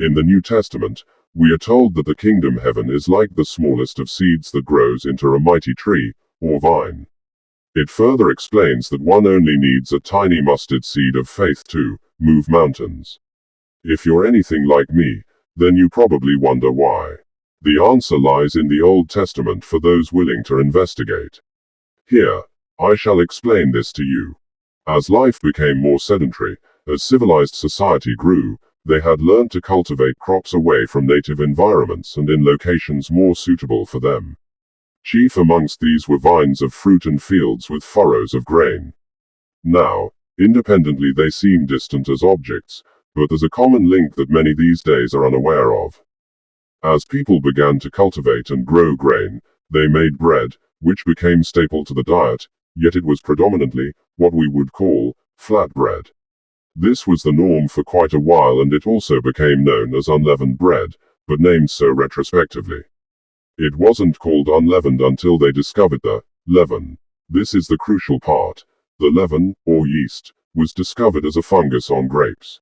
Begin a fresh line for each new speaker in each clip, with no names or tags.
In the New Testament, we are told that the kingdom heaven is like the smallest of seeds that grows into a mighty tree, or vine. It further explains that one only needs a tiny mustard seed of faith to move mountains. If you're anything like me, then you probably wonder why. The answer lies in the Old Testament for those willing to investigate. Here, I shall explain this to you. As life became more sedentary, as civilized society grew, they had learned to cultivate crops away from native environments and in locations more suitable for them. Chief amongst these were vines of fruit and fields with furrows of grain. Now, independently they seem distant as objects, but there's a common link that many these days are unaware of. As people began to cultivate and grow grain, they made bread, which became staple to the diet, yet it was predominantly what we would call flat bread. This was the norm for quite a while, and it also became known as unleavened bread, but named so retrospectively. It wasn't called unleavened until they discovered the leaven. This is the crucial part. The leaven, or yeast, was discovered as a fungus on grapes.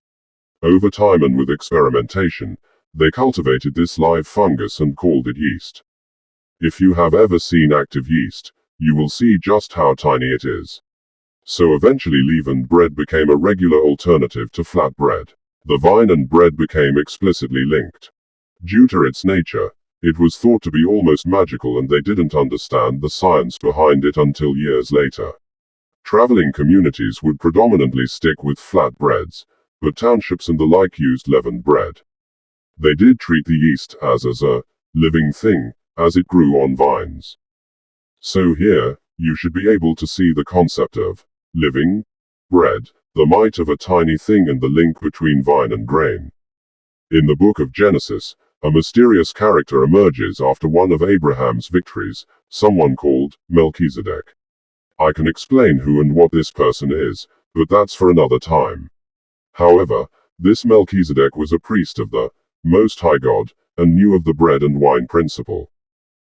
Over time and with experimentation, they cultivated this live fungus and called it yeast. If you have ever seen active yeast, you will see just how tiny it is. So eventually leavened bread became a regular alternative to flat bread. The vine and bread became explicitly linked. Due to its nature, it was thought to be almost magical, and they didn't understand the science behind it until years later. Traveling communities would predominantly stick with flat breads, but townships and the like used leavened bread. They did treat the yeast as a living thing, as it grew on vines. So here, you should be able to see the concept of living bread, the might of a tiny thing, and the link between vine and grain. In the book of Genesis, a mysterious character emerges after one of Abraham's victories, someone called Melchizedek. I can explain who and what this person is, but that's for another time. However, this Melchizedek was a priest of the Most High God, and knew of the bread and wine principle.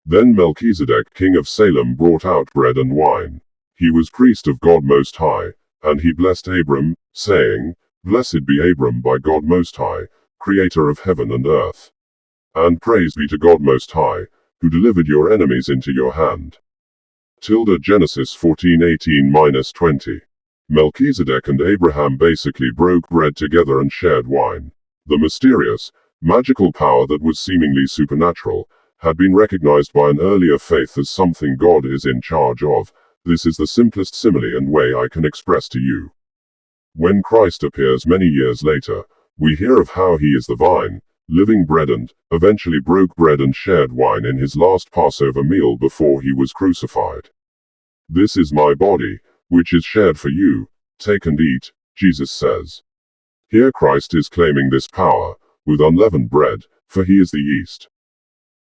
Then Melchizedek, king of Salem, brought out bread and wine. He was priest of God Most High, and he blessed Abram, saying, "Blessed be Abram by God Most High, creator of heaven and earth. And praise be to God Most High, who delivered your enemies into your hand." Genesis 14:18-20. Melchizedek and Abraham basically broke bread together and shared wine. The mysterious, magical power that was seemingly supernatural had been recognized by an earlier faith as something God is in charge of. This is the simplest simile and way I can express to you. When Christ appears many years later, we hear of how he is the vine, living bread, and eventually broke bread and shared wine in his last Passover meal before he was crucified. "This is my body, which is shared for you. Take and eat," Jesus says. Here Christ is claiming this power, with unleavened bread, for he is the yeast.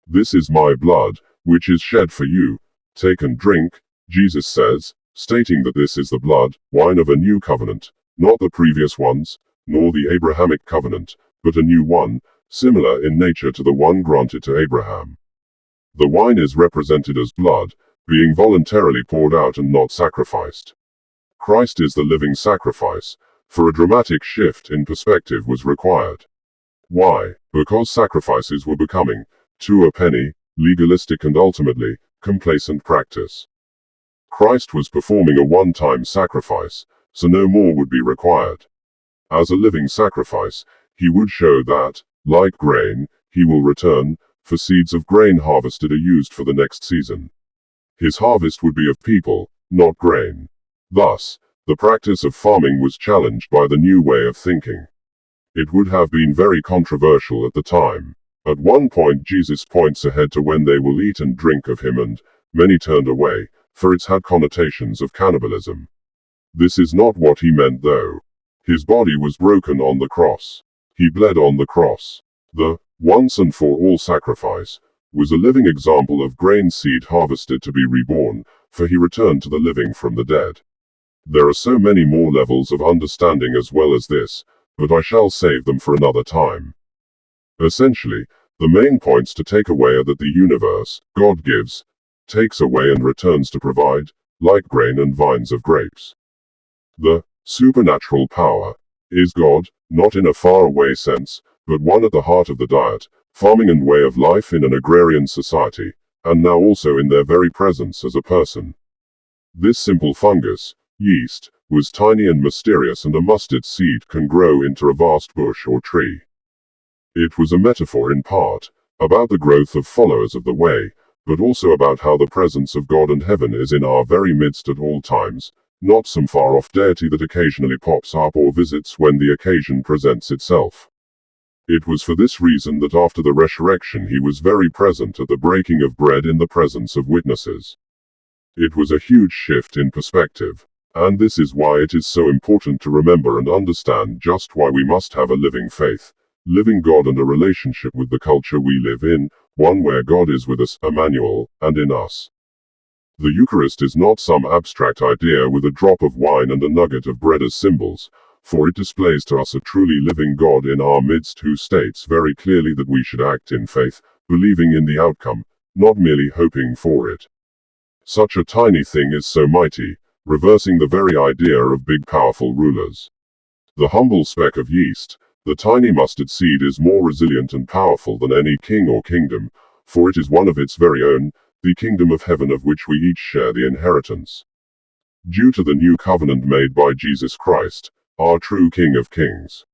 "This is my blood, which is shed for you. Take and drink," Jesus says, stating that this is the blood, wine of a new covenant, not the previous ones, nor the Abrahamic covenant, but a new one, similar in nature to the one granted to Abraham. The wine is represented as blood, being voluntarily poured out and not sacrificed. Christ is the living sacrifice, for a dramatic shift in perspective was required. Why? Because sacrifices were becoming, to a penny, legalistic and ultimately, complacent practice. Christ was performing a one-time sacrifice, so no more would be required. As a living sacrifice, he would show that, like grain, he will return, for seeds of grain harvested are used for the next season. His harvest would be of people, not grain. Thus, the practice of farming was challenged by the new way of thinking. It would have been very controversial at the time. At one point Jesus points ahead to when they will eat and drink of him, and many turned away, for it's had connotations of cannibalism. This is not what he meant though. His body was broken on the cross. He bled on the cross. The once and for all sacrifice was a living example of grain seed harvested to be reborn, for he returned to the living from the dead. There are so many more levels of understanding as well as this, but I shall save them for another time. Essentially, the main points to take away are that the universe, God gives, takes away and returns to provide, like grain and vines of grapes. The supernatural power is God, not in a faraway sense, but one at the heart of the diet, farming and way of life in an agrarian society, and now also in their very presence as a person. This simple fungus, yeast, was tiny and mysterious, and a mustard seed can grow into a vast bush or tree. It was a metaphor in part, about the growth of followers of the way, but also about how the presence of God and heaven is in our very midst at all times, not some far-off deity that occasionally pops up or visits when the occasion presents itself. It was for this reason that after the resurrection he was very present at the breaking of bread in the presence of witnesses. It was a huge shift in perspective, and this is why it is so important to remember and understand just why we must have a living faith, living God, and a relationship with the culture we live in, one where God is with us, Emmanuel, and in us. The Eucharist is not some abstract idea with a drop of wine and a nugget of bread as symbols, for it displays to us a truly living God in our midst who states very clearly that we should act in faith, believing in the outcome, not merely hoping for it. Such a tiny thing is so mighty, reversing the very idea of big powerful rulers. The humble speck of yeast, the tiny mustard seed, is more resilient and powerful than any king or kingdom, for it is one of its very own, the kingdom of heaven, of which we each share the inheritance. Due to the new covenant made by Jesus Christ, our true King of Kings.